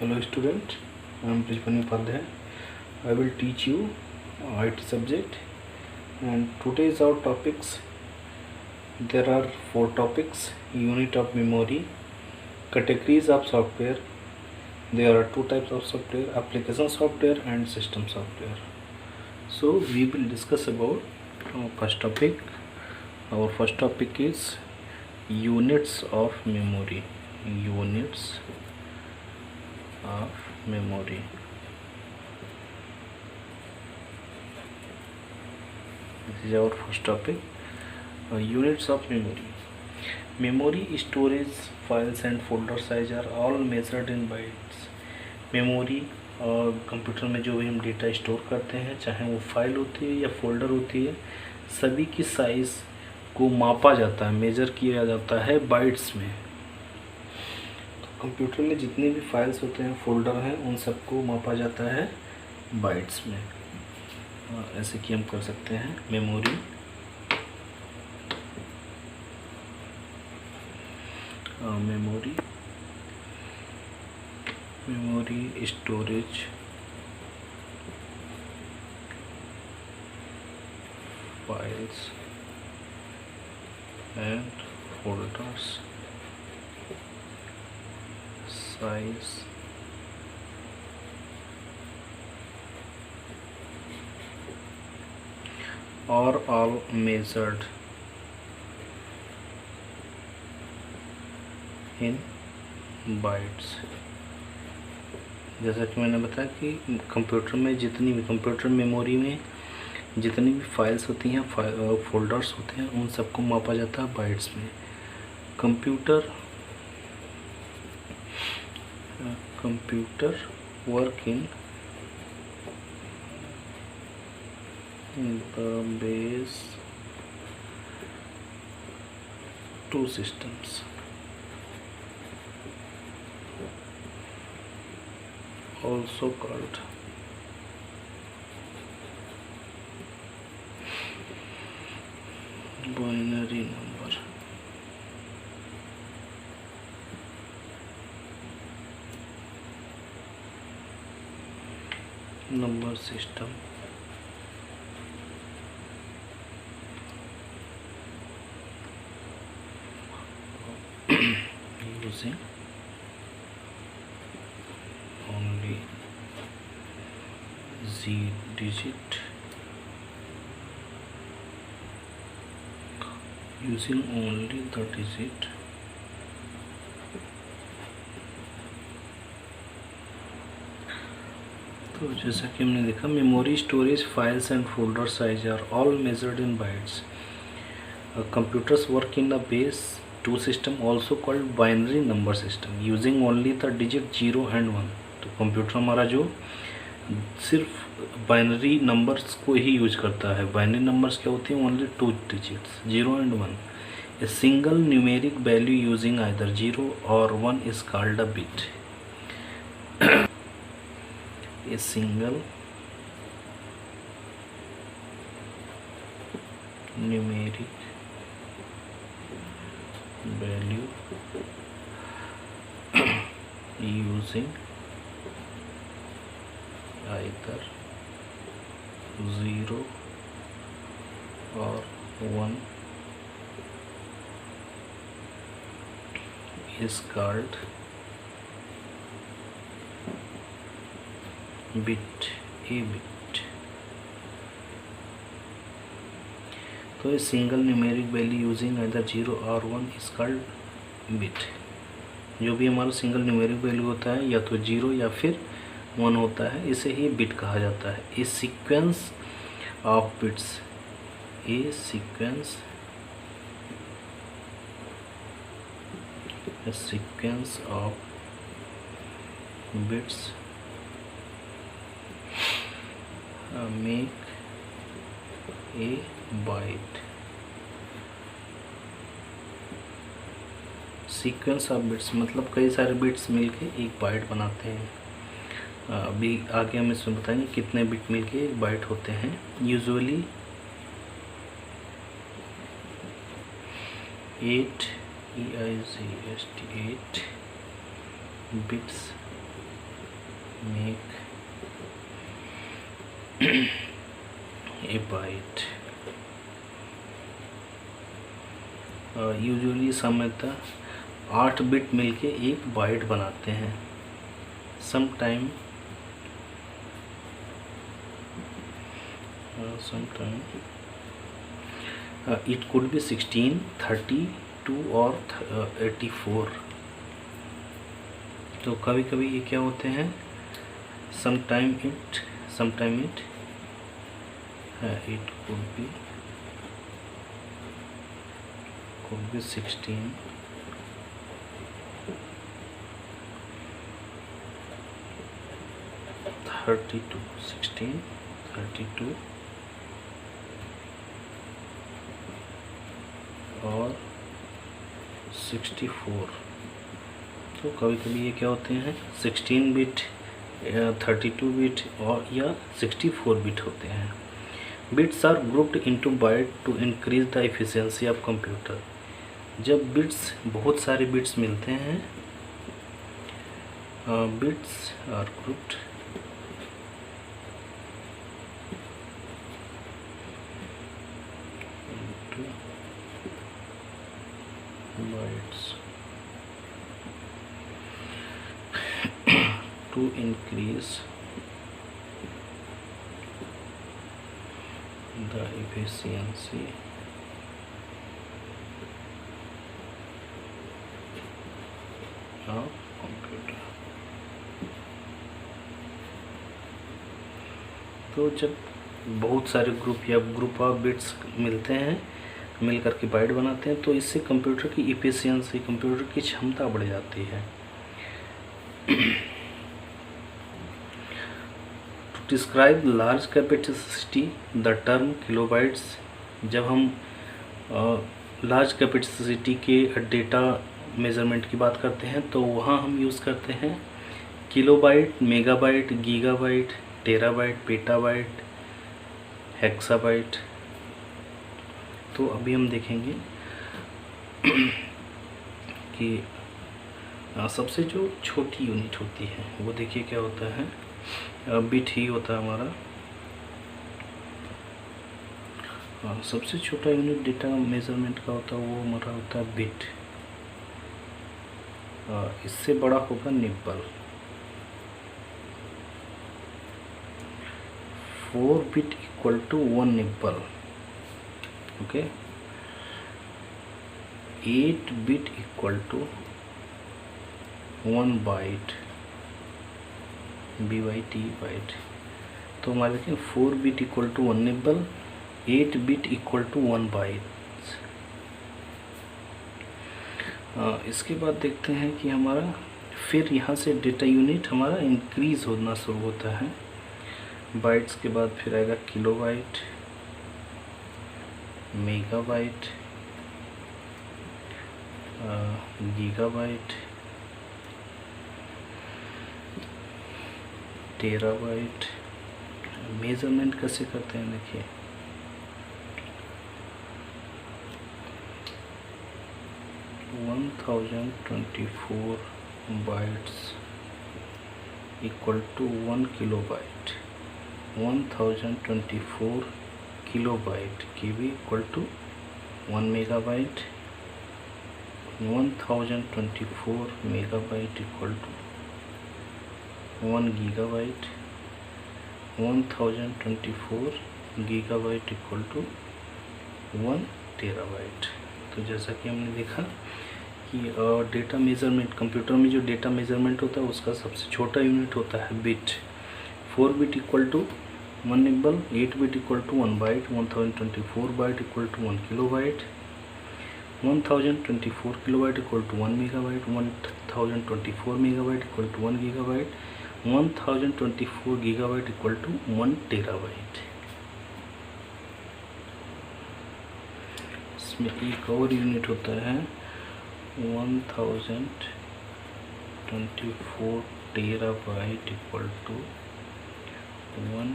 Hello student, I am Prishpani Upadhyay. I will teach you IT subject, and today's our topics. There are 4 topics: unit of memory, categories of software. There are 2 types of software: application software and system software. So we will discuss about first topic. Our first topic is units of memory. Units of memory. This is our first topic. Units of memory. Memory storage, files and folder size are all measured in bytes. Memory और computer में जो भी हम data store करते हैं, चाहे वो file होती है या फोल्डर होती है, सभी की साइज़ को मापा जाता है, मेजर किया जाता है बाइट्स में। तो कंप्यूटर में जितने भी फाइल्स होते हैं, फोल्डर हैं, उन सबको मापा जाता है बाइट्स में। ऐसे कि हम कर सकते हैं memory, memory storage, files and folders, size, और all measured in bytes। जैसा कि मैंने बताया कि कंप्यूटर में जितनी भी कंप्यूटर मेमोरी में जितनी भी फाइल्स होती हैं, फोल्डर्स होते हैं, उन सबको मापा जाता है बाइट्स में। Computer work in the base 2 systems, also called binary number system, using only digit, using only the digit तो जैसा कि हमने देखा, memory storage, files and folder size are all measured in bytes. Computers work in the base 2 system, also called binary number system, using only the digit 0 and 1। तो computer हमारा जो सिर्फ binary numbers को ही यूज करता है। Binary numbers क्या होती हैं? Only 2 digits, 0 and 1। A single numeric value using either 0 or 1 is called a bit. A single numeric value using either 0 or 1 is called bit, a bit। तो ये single numeric value using either 0 और 1 is called bit. जो भी हमारा single numeric value होता है, या तो 0 या फिर 1 होता है, इसे ही बिट कहा जाता है। A sequence of bits, a sequence of bits make a byte. Sequence of bits मतलब कई सारे बिट्स मिलके एक बाइट बनाते हैं। अभी आगे हम इसमें बताएंगे कितने बिट मिलके एक बाइट होते हैं। Usually 8 bits make a byte usually सामान्यतः 8 बिट मिलके एक बाइट बनाते हैं. sometime it could be 16, 32 और 84. तो कभी कभी ये क्या होते हैं, sometime it could be 16, 32, 16, 32 और 64. तो कभी कभी ये क्या होते हैं 16 बिट, 32 बिट और या 64 बिट होते हैं. Bits are grouped into byte to increase the efficiency of computer. जब बिट्स, बहुत सारे बिट्स मिलते हैं, bits are grouped bytes to increase the efficiency of computer. तो जब बहुत सारे ग्रुप या ग्रुप ऑफ बिट्स मिलते हैं, मिल करके बाइट बनाते हैं, तो इससे कंप्यूटर की इफिशियंसी, कंप्यूटर की क्षमता बढ़ जाती है. To describe large capacity the term kilobytes. जब हम लार्ज कैपेसिटी के डेटा मेज़रमेंट की बात करते हैं तो वहाँ हम यूज़ करते हैं kilobyte, megabyte, gigabyte, terabyte, petabyte, हेक्साबाइट. तो अभी हम देखेंगे कि सबसे जो छोटी यूनिट होती है वो देखिए क्या होता है, बिट ही होता है हमारा. सबसे छोटा यूनिट डेटा मेज़रमेंट का होता है वो हमारा होता है बिट. इससे बड़ा होगा nibble. 4 bit equal to 1 nibble. Okay. 8 bit equal to 1 byte, BYT byte. तो हमारे देखें 4 bit equal to 1 nibble, 8 bit equal to 1 byte. इसके बाद देखते हैं कि हमारा फिर यहाँ से डेटा यूनिट हमारा इंक्रीज़ होना शुरू होता है. बाइट्स के बाद फिर आएगा kilobyte, megabyte, gigabyte, terabyte. Measurement कैसे करते हैं देखिए, one 1024 bytes equal to 1 kilobyte. 1024 kilobyte KB equal to 1 megabyte. 1024 megabyte equal to 1 gigabyte. 1024 gigabyte equal to 1 terabyte. तो जैसा कि हमने देखा कि डेटा मेज़रमेंट, कंप्यूटर में जो डेटा मेज़रमेंट होता है उसका सबसे छोटा यूनिट होता है bit. 4 bit equal to 1 nibble, 8 bit equal to 1 byte, 1024 byte equal to 1 kilobyte, 1024 kilobyte equal to 1 megabyte, 1024 megabyte equal to 1 gigabyte, 1024 gigabyte equal to 1 terabyte. इसमें एक और यूनिट होता है 1024 terabyte equal to 1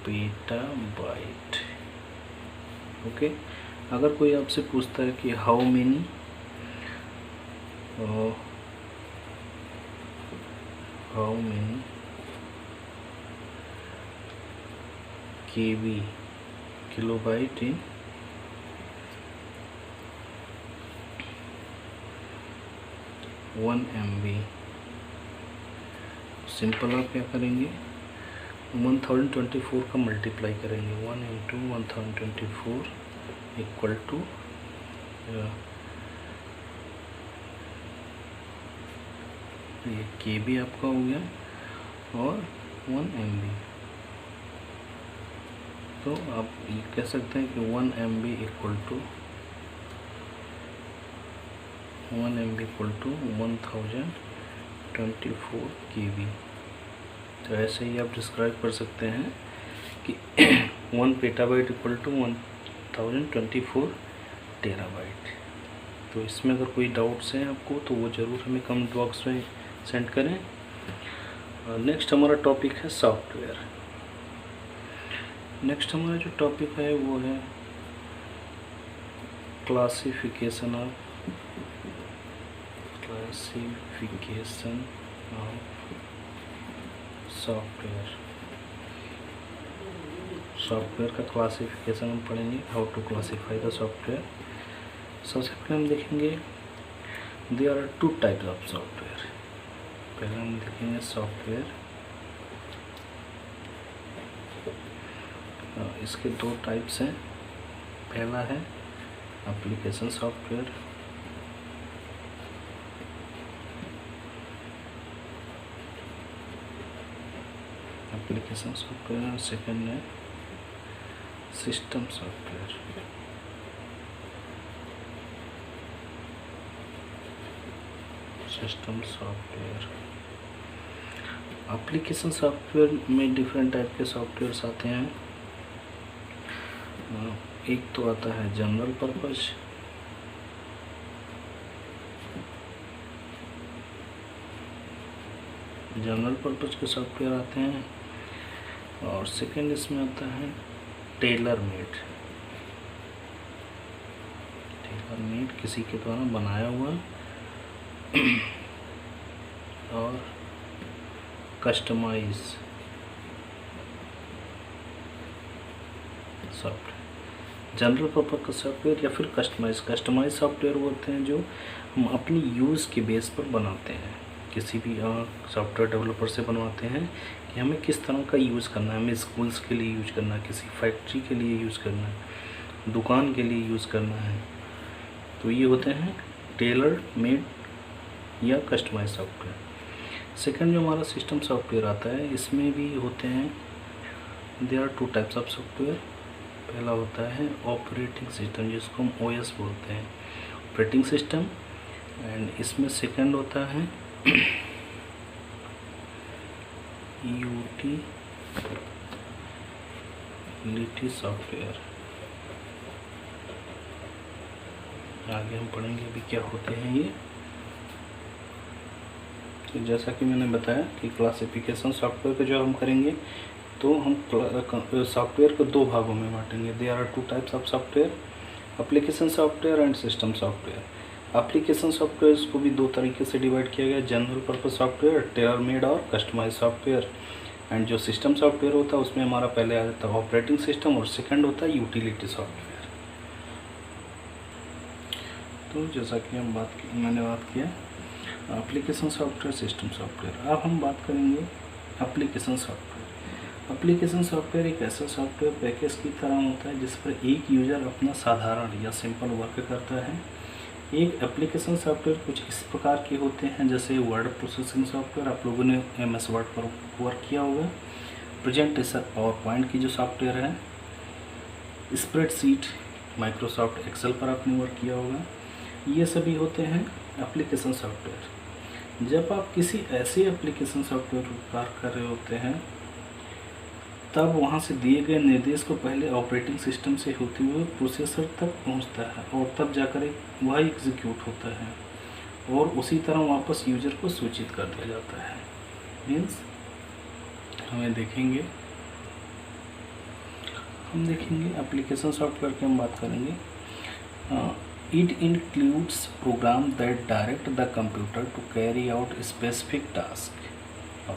petabyte. Okay. अगर कोई आपसे पूछता है कि how many KB kilobyte in 1 MB। Simple आप क्या करेंगे, 1024 का मल्टीप्लाई करेंगे, 1 इंटू 1024 इक्वल टू ये KB आपका हो गया और 1 MB। तो आप ये कह सकते हैं कि 1 MB इक्वल टू 1024 KB। तो ऐसे ही आप डिस्क्राइब कर सकते हैं कि 1 पेटाबाइट इक्वल टू 1024 टेराबाइट। तो इसमें अगर कोई डाउट्स हैं आपको तो वो ज़रूर हमें कमेंट बॉक्स में सेंड करें। नेक्स्ट हमारा टॉपिक है सॉफ्टवेयर। नेक्स्ट हमारा जो टॉपिक है वो है क्लासिफिकेशन ऑफ सॉफ्टवेयर। सॉफ्टवेयर का क्लासिफिकेशन हम पढ़ेंगे, how to classify the software. सबसे पहले हम देखेंगे there are 2 types of software. पहले हम देखेंगे सॉफ्टवेयर, इसके 2 टाइप्स हैं। पहला है एप्लीकेशन सॉफ्टवेयर, एप्लीकेशन सॉफ्टवेयर, और सेकंड है system software. System software, application software में डिफरेंट टाइप के सॉफ्टवेयर्स आते हैं। एक तो आता है जनरल पर्पस, जनरल पर्पस के सॉफ्टवेयर आते हैं, और सेकंड इसमें आता है टेलर मेड। टेलर मेड किसी के द्वारा बनाया हुआ और कस्टमाइज सॉफ्टवेयर। जनरल पर्पस का सॉफ्टवेयर या फिर कस्टमाइज सॉफ्टवेयर होते हैं जो हम अपनी यूज़ के बेस पर बनाते हैं। किसी भी सॉफ्टवेयर डेवलपर से बनवाते हैं कि हमें किस तरह का यूज़ करना है, हमें स्कूल्स के लिए यूज करना है, किसी फैक्ट्री के लिए यूज़ करना है, दुकान के लिए यूज़ करना है। तो ये होते हैं टेलर मेड या कस्टमाइज सॉफ्टवेयर। सेकंड जो हमारा सिस्टम सॉफ्टवेयर आता है, इसमें भी होते हैं there are 2 types of software. पहला होता है ऑपरेटिंग सिस्टम, जिसको हम OS बोलते हैं, ऑपरेटिंग सिस्टम। एंड इसमें सेकंड होता है यूटिलिटी सॉफ्टवेयर। आगे हम पढ़ेंगे अभी क्या होते हैं ये। तो जैसा कि मैंने बताया कि क्लासिफिकेशन सॉफ्टवेयर का जो हम करेंगे, तो हम सॉफ्टवेयर को 2 भागों में बांटेंगे। There are 2 types of software, application software and system software. Application software को भी 2 तरीके से डिवाइड किया गया, general purpose software, tailor made और कस्टमाइज सॉफ्टवेयर। एंड जो सिस्टम सॉफ्टवेयर होता है उसमें हमारा पहले आ जाता है ऑपरेटिंग सिस्टम और सेकंड होता है यूटिलिटी सॉफ्टवेयर। तो जैसा कि मैंने बात किया एप्लीकेशन सॉफ्टवेयर, सिस्टम सॉफ्टवेयर। अब हम बात करेंगे एप्लीकेशन सॉफ्टवेयर। एप्लीकेशन सॉफ्टवेयर एक ऐसा सॉफ्टवेयर पैकेज की तरह होता है जिस पर एक यूज़र अपना साधारण या सिंपल वर्क करता है। एक एप्लीकेशन सॉफ्टवेयर कुछ इस प्रकार के होते हैं, जैसे वर्ड प्रोसेसिंग सॉफ्टवेयर, आप लोगों ने MS वर्ड पर वर्क किया होगा। प्रेजेंटेशन पावर पॉइंट की जो सॉफ्टवेयर है, स्प्रेडशीट माइक्रोसॉफ्ट एक्सेल पर आपने वर्क किया होगा। ये सभी होते हैं एप्लीकेशन सॉफ्टवेयर। जब आप किसी ऐसे एप्लीकेशन सॉफ्टवेयर पर कार्य कर रहे होते हैं, तब वहाँ से दिए गए निर्देश को पहले ऑपरेटिंग सिस्टम से होते हुए प्रोसेसर तक पहुँचता है और तब जाकर वह एग्जीक्यूट होता है और उसी तरह वापस यूजर को सूचित कर दिया जाता है। मीन्स हम देखेंगे एप्लीकेशन सॉफ्टवेयर की हम बात करेंगे। It includes program that direct the computer to carry out specific task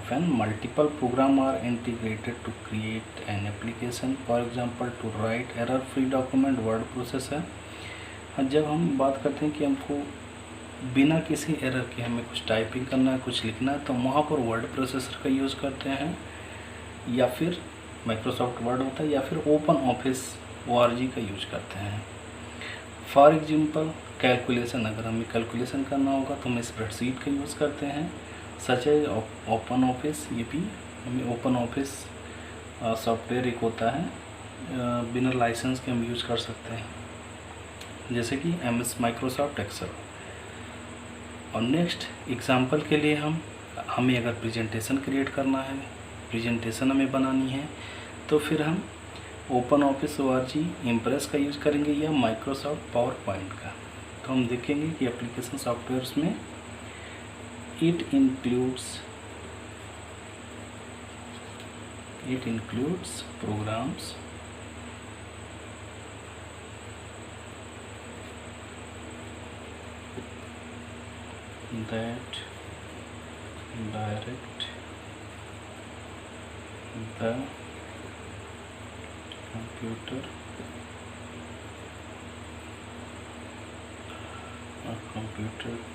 when multiple program are integrated to create an application, for example to write error free document word processor। जब हम बात करते हैं कि हमको बिना किसी एरर के हमें कुछ टाइपिंग करना है, कुछ लिखना है, तो वहाँ पर वर्ड प्रोसेसर का यूज़ करते हैं, या फिर माइक्रोसॉफ्ट वर्ड होता है, या फिर ओपन ऑफिस ORG का यूज करते हैं। फॉर एग्जांपल कैलकुलेशन, अगर हमें कैलकुलेशन करना होगा तो हम स्प्रेडशीट का यूज़ करते हैं, सच है ओपन ऑफिस। ये भी हमें ओपन ऑफिस सॉफ्टवेयर एक होता है, बिना लाइसेंस के हम यूज़ कर सकते हैं, जैसे कि MS माइक्रोसॉफ्ट एक्सेल। और नेक्स्ट एग्जांपल के लिए हमें अगर प्रेजेंटेशन क्रिएट करना है, प्रेजेंटेशन हमें बनानी है, तो फिर हम ओपन ऑफिस ORG इम्प्रेस का यूज़ करेंगे या माइक्रोसॉफ्ट पावर पॉइंट का। तो हम देखेंगे कि एप्लीकेशन सॉफ्टवेयर्स में it includes programs that direct the computer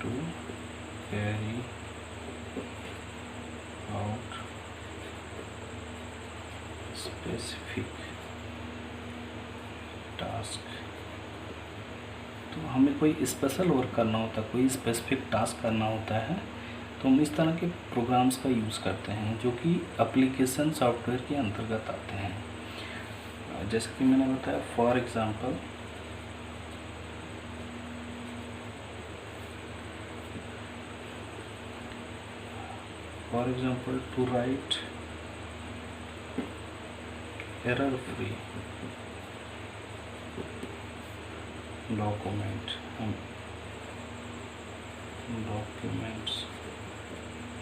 to carry out specific task। तो हमें कोई स्पेशल वर्क करना होता है, कोई स्पेसिफिक टास्क करना होता है, तो हम इस तरह के प्रोग्राम्स का यूज़ करते हैं जो कि एप्लीकेशन सॉफ्टवेयर के अंतर्गत आते हैं। जैसे कि मैंने बताया, for example to write error free documents,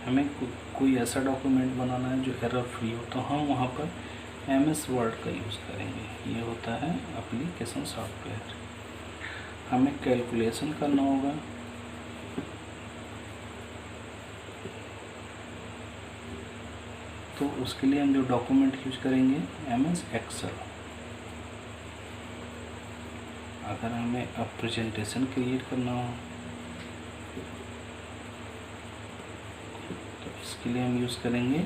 हमें कोई ऐसा डॉक्यूमेंट बनाना है जो एरर फ्री हो, तो हम वहाँ पर MS वर्ड का यूज़ करेंगे। ये होता है एप्लीकेशन सॉफ्टवेयर। हमें कैलकुलेशन करना होगा, तो उसके लिए हम जो डॉक्यूमेंट यूज करेंगे MS एक्सेल। अगर हमें अब प्रेजेंटेशन क्रिएट करना हो तो इसके लिए हम यूज़ करेंगे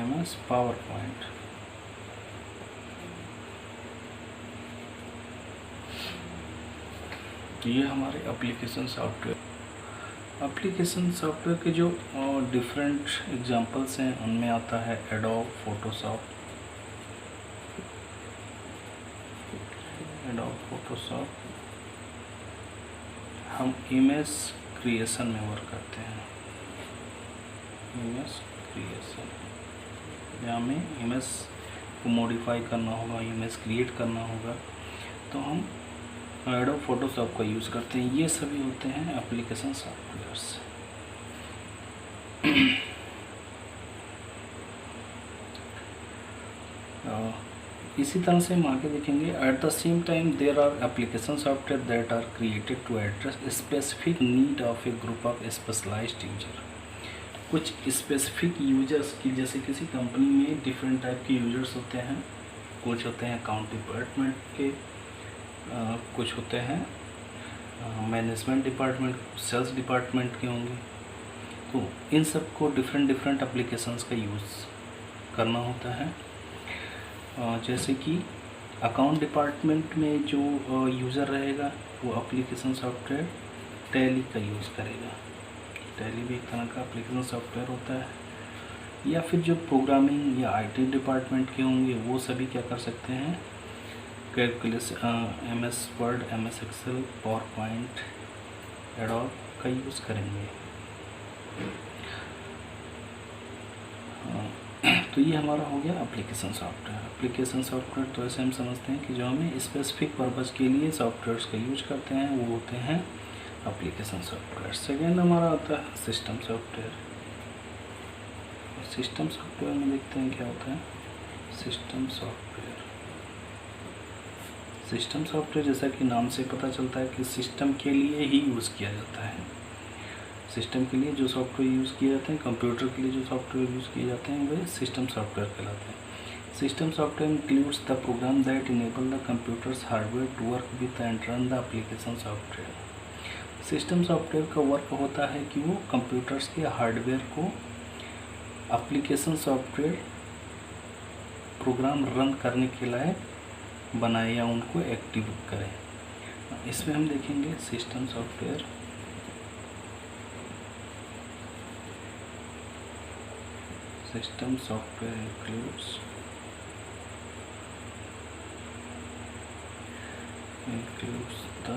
MS पावर पॉइंट। ये हमारे एप्लीकेशन सॉफ्टवेयर के जो डिफरेंट एग्जांपल्स हैं, उनमें आता है एडोब फोटोशॉप। हम इमेज क्रिएशन में वर्क करते हैं, इमेज क्रिएशन, या हमें इमेज को मॉडिफाई करना होगा, इमेज क्रिएट करना होगा, तो हम एडोब फोटोशॉप का यूज़ करते हैं। ये सभी होते हैं एप्लीकेशन सॉफ्टवेयर्स। इसी तरह से हम आगे देखेंगे, at the same time there are application software that are created to address specific need of a group of specialised user. कुछ स्पेसिफिक यूजर्स की, जैसे किसी कंपनी में डिफरेंट टाइप के यूजर्स होते हैं, कुछ होते हैं अकाउंट डिपार्टमेंट के, कुछ होते हैं मैनेजमेंट डिपार्टमेंट, सेल्स डिपार्टमेंट के होंगे, तो इन सब को डिफरेंट एप्लीकेशंस का यूज़ करना होता है। जैसे कि अकाउंट डिपार्टमेंट में जो यूज़र रहेगा वो एप्लीकेशन सॉफ्टवेयर टैली का यूज़ करेगा। टैली भी एक तरह का एप्लीकेशन सॉफ्टवेयर होता है। या फिर जो प्रोग्रामिंग या IT डिपार्टमेंट के होंगे वो सभी क्या कर सकते हैं, calculation MS Word, MS Excel, PowerPoint, Adobe का यूज़ करेंगे। तो ये हमारा हो गया एप्लीकेशन सॉफ्टवेयर। तो ऐसे हम समझते हैं कि जो हमें स्पेसिफिक पर्पज़ के लिए सॉफ्टवेयर्स का यूज करते हैं वो होते हैं एप्लीकेशन सॉफ्टवेयर। सेकेंड हमारा आता है सिस्टम सॉफ्टवेयर। सिस्टम सॉफ्टवेयर में देखते हैं क्या होता है। सिस्टम सॉफ्टवेयर जैसा कि नाम से पता चलता है कि सिस्टम के लिए ही यूज़ किया जाता है। सिस्टम के लिए जो सॉफ्टवेयर यूज़ किए जाते हैं, कंप्यूटर के लिए जो सॉफ्टवेयर यूज़ किए जाते हैं वे सिस्टम सॉफ्टवेयर कहलाते हैं। System software includes the program that enable the computer's hardware to work with and run the application software. System software का वर्क होता है कि वो कंप्यूटर्स के हार्डवेयर को एप्लीकेशन सॉफ्टवेयर प्रोग्राम रन करने के लायक बनाए या उनको एक्टिव करें। इसमें हम देखेंगे system software includes the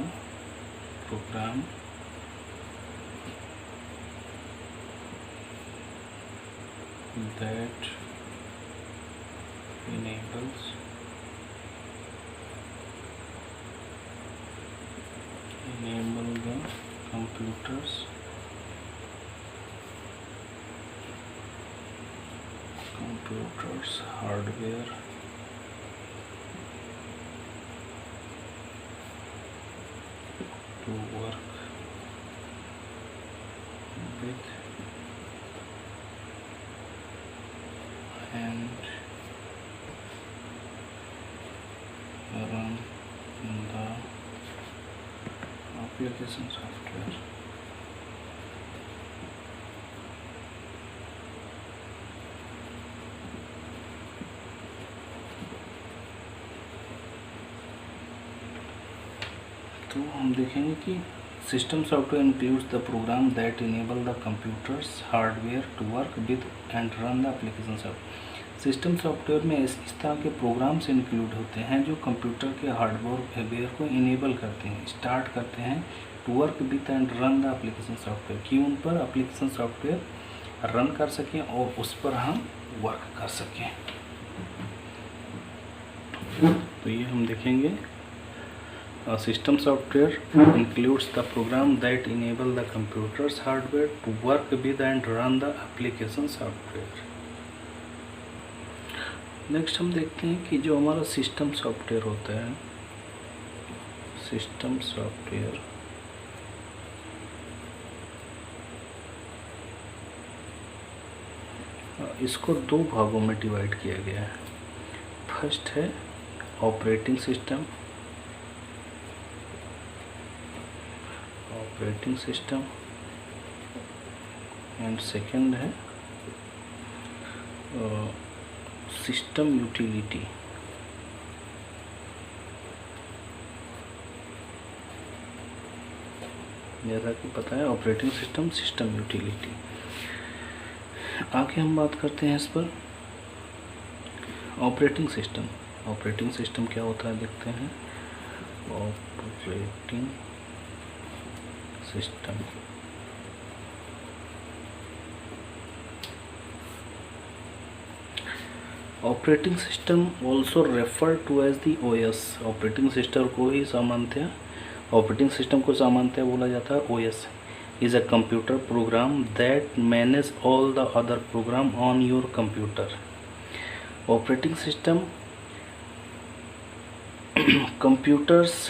program that enables the computers hardware to work with and run the application software. तो हम देखेंगे कि system software includes the program that enable the computer's hardware to work with and run the application software. System software में इस तरह के programmes include होते हैं जो कंप्यूटर के हार्डवेयर को इनेबल करते हैं, स्टार्ट करते हैं to work with and run the application software, कि उन पर एप्लीकेशन सॉफ्टवेयर रन कर सकें और उस पर हम वर्क कर सकें। तो ये हम देखेंगे system software includes the program that enable the computer's hardware to work with and run the application software. Next हम देखते हैं कि जो हमारा सिस्टम सॉफ्टवेयर होता है, सिस्टम सॉफ्टवेयर इसको दो भागों में डिवाइड किया गया है। फर्स्ट है ऑपरेटिंग सिस्टम एंड सेकंड है सिस्टम यूटिलिटी। जैसा कि पता है ऑपरेटिंग सिस्टम, सिस्टम यूटिलिटी। आगे हम बात करते हैं इस पर। ऑपरेटिंग सिस्टम क्या होता है देखते हैं। Operating system operating system also refer to as the OS। Operating system को सामान्यतः बोला जाता है OS is a computer program that manage all the other program on your computer. Operating system computers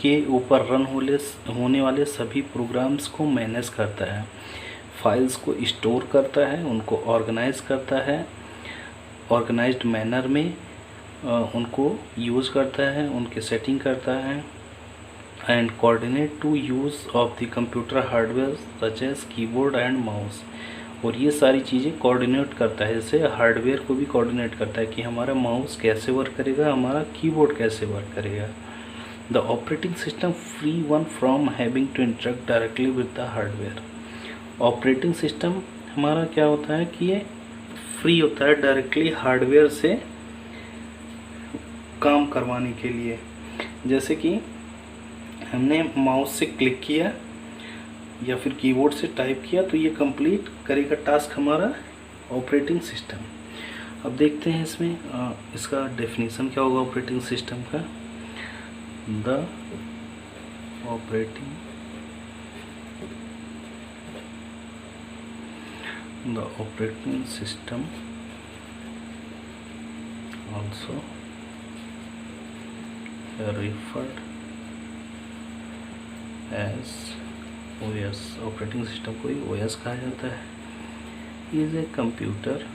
के ऊपर रन होने वाले सभी प्रोग्राम्स को मैनेज करता है, फाइल्स को स्टोर करता है, उनको ऑर्गेनाइज करता है, ऑर्गेनाइज्ड मैनर में उनको यूज़ करता है, उनके सेटिंग करता है, and coordinate to use of the computer hardware such as keyboard and mouse. और ये सारी चीज़ें कोऑर्डिनेट करता है, जैसे हार्डवेयर को भी कोऑर्डिनेट करता है कि हमारा माउस कैसे वर्क करेगा, हमारा कीबोर्ड कैसे वर्क करेगा। The operating system free one from having to interact directly with the hardware। Operating system हमारा क्या होता है कि ये फ्री होता है डायरेक्टली हार्डवेयर से काम करवाने के लिए। जैसे कि हमने माउस से क्लिक किया या फिर कीबोर्ड से टाइप किया तो ये कंप्लीट करेगा टास्क हमारा ऑपरेटिंग सिस्टम। अब देखते हैं इसमें इसका डेफिनेशन क्या होगा ऑपरेटिंग सिस्टम का। The operating system also referred as OS, operating system को ही OS कहा जाता है। इज ए कंप्यूटर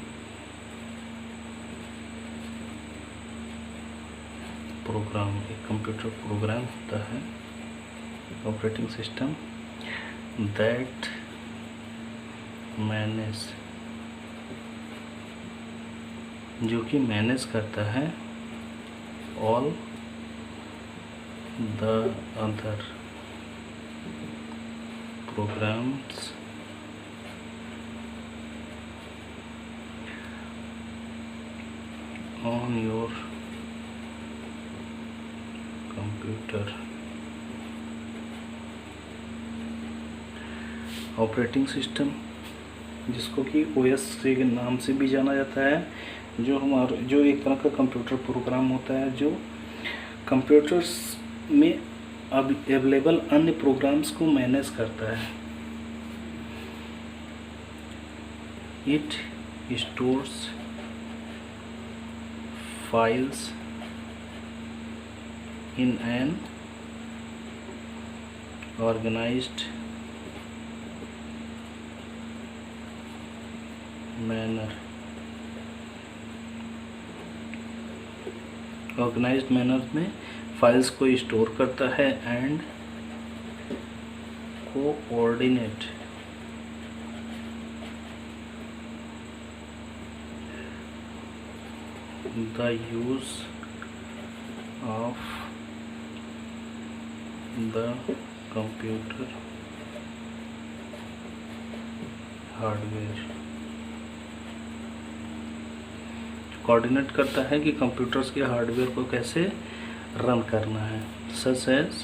प्रोग्राम, एक कंप्यूटर प्रोग्राम होता है ऑपरेटिंग सिस्टम दैट मैनेज, जो कि मैनेज करता है all the other programs on your computer. Operating system, जिसको कि OS के नाम से भी जाना जाता है, जो एक तरह का कंप्यूटर प्रोग्राम होता है जो कंप्यूटर्स में अब अवेलेबल अन्य प्रोग्राम्स को मैनेज करता है। It stores files in an organised manner, organised manner में फाइल्स को स्टोर करता है and coordinate the use of the computer hardware. Coordinate करता है कि कंप्यूटर्स के हार्डवेयर को कैसे रन करना है, such as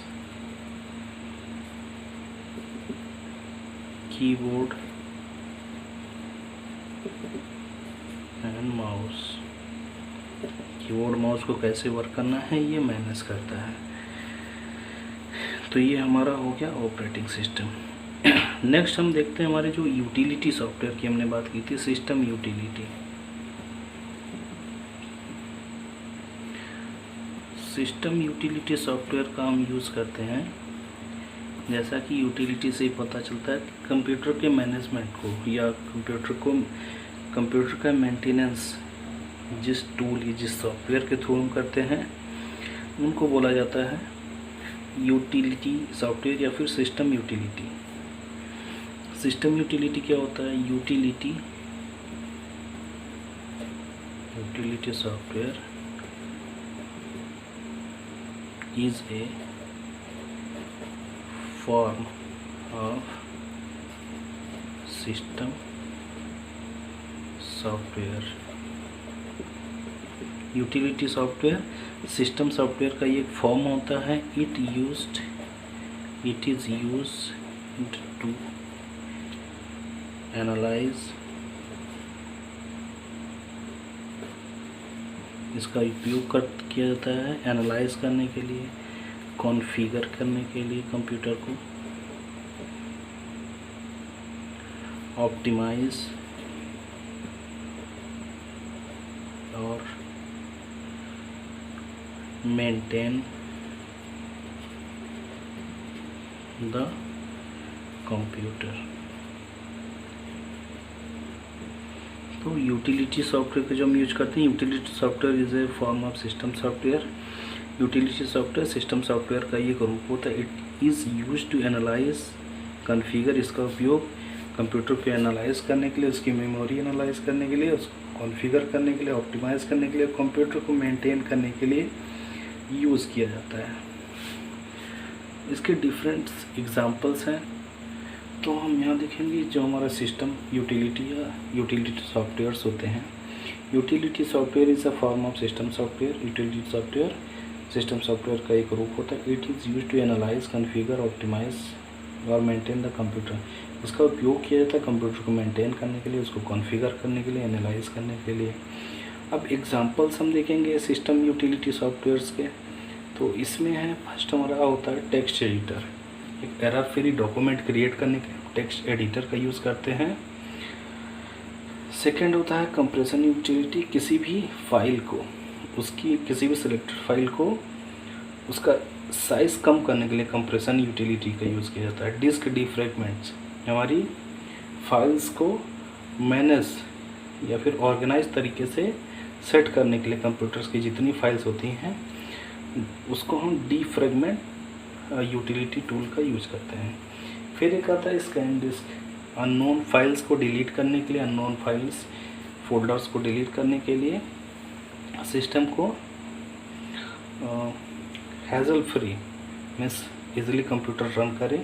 keyboard and mouse. Keyboard mouse को कैसे वर्क करना है ये मैनेज करता है। तो ये हमारा हो गया ऑपरेटिंग सिस्टम। नेक्स्ट हम देखते हैं हमारे जो यूटिलिटी सॉफ्टवेयर की हमने बात की थी, system utility. System utility software का हम यूज़ करते हैं, जैसा कि यूटिलिटी से ही पता चलता है कि कंप्यूटर के मैनेजमेंट को या कंप्यूटर का मेंटेनेंस जिस टूल या जिस सॉफ्टवेयर के थ्रू हम करते हैं उनको बोला जाता है यूटिलिटी सॉफ्टवेयर या फिर सिस्टम यूटिलिटी। सिस्टम यूटिलिटी क्या होता है? Utility software is a form of system software। Utility software system software का एक फॉर्म होता है। It is used to analyse, इसका उपयोग किया जाता है एनालाइज करने के लिए, कॉन्फ़िगर करने के लिए कंप्यूटर को, ऑप्टिमाइज और मेंटेन द कंप्यूटर। तो यूटिलिटी सॉफ्टवेयर का जो हम यूज करते हैं, utility software is a form of system software. Utility software system software का एक रूप होता है। It is use to analyse, configure, इसका उपयोग कंप्यूटर को एनालाइज करने के लिए, उसकी मेमोरी एनालाइज करने के लिए, उसको कॉन्फ़िगर करने के लिए, ऑप्टिमाइज़ करने के लिए, कंप्यूटर को मेंटेन करने के लिए यूज़ किया जाता है। इसके डिफरेंट एग्जांपल्स हैं, तो हम यहाँ देखेंगे जो हमारा सिस्टम यूटिलिटी या यूटिलिटी सॉफ्टवेयर्स होते हैं। Utility software is a form of system software. Utility software system software का एक रूप होता है। It is use to analyse, configure, optimise और मेंटेन द कंप्यूटर। इसका उपयोग किया जाता है कंप्यूटर को मेंटेन करने के लिए, उसको कॉन्फ़िगर करने के लिए, एनालाइज करने के लिए। अब एग्जांपल्स हम देखेंगे सिस्टम यूटिलिटी सॉफ्टवेयर्स के। तो इसमें है, फर्स्ट हमारा होता है टेक्स्ट एडिटर। एक एरर फ्री डॉक्यूमेंट क्रिएट करने के टेक्स्ट एडिटर का यूज़ करते हैं। सेकेंड होता है कंप्रेशन यूटिलिटी। किसी भी फाइल को, उसकी किसी भी सिलेक्टेड फाइल को उसका साइज़ कम करने के लिए कंप्रेशन यूटिलिटी का यूज़ किया जाता है। डिस्क डिफ्रैगमेंट्स हमारी फाइल्स को मैनेज या फिर ऑर्गेनाइज तरीके से सेट करने के लिए कंप्यूटर्स की जितनी फाइल्स होती हैं उसको हम डिफ्रैगमेंट यूटिलिटी टूल का यूज़ करते हैं। फिर एक आता है स्कैन डिस्क, अननोन फाइल्स को डिलीट करने के लिए, अननोन फाइल्स फोल्डर्स को डिलीट करने के लिए सिस्टम को hassle free means easily computer run करे,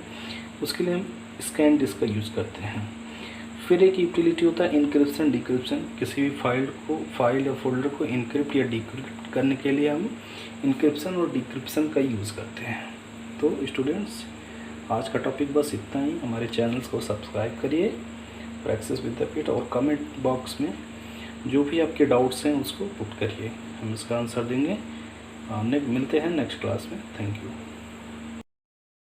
उसके लिए हम स्कैन डिस्क का यूज़ करते हैं। फिर एक यूटिलिटी होता है इनक्रिप्शन डिक्रिप्शन, किसी भी फाइल या फोल्डर को इनक्रिप्ट या डिक्रिप्ट करने के लिए हम इनक्रिप्शन और डिक्रिप्शन का यूज़ करते हैं। तो स्टूडेंट्स, आज का टॉपिक बस इतना ही। हमारे चैनल्स को सब्सक्राइब करिए प्रैक्टिस विद्यापीठ, और कमेंट बॉक्स में जो भी आपके डाउट्स हैं उसको पुट करिए, हम इसका आंसर देंगे। मिलते हैं नेक्स्ट क्लास में। Thank you.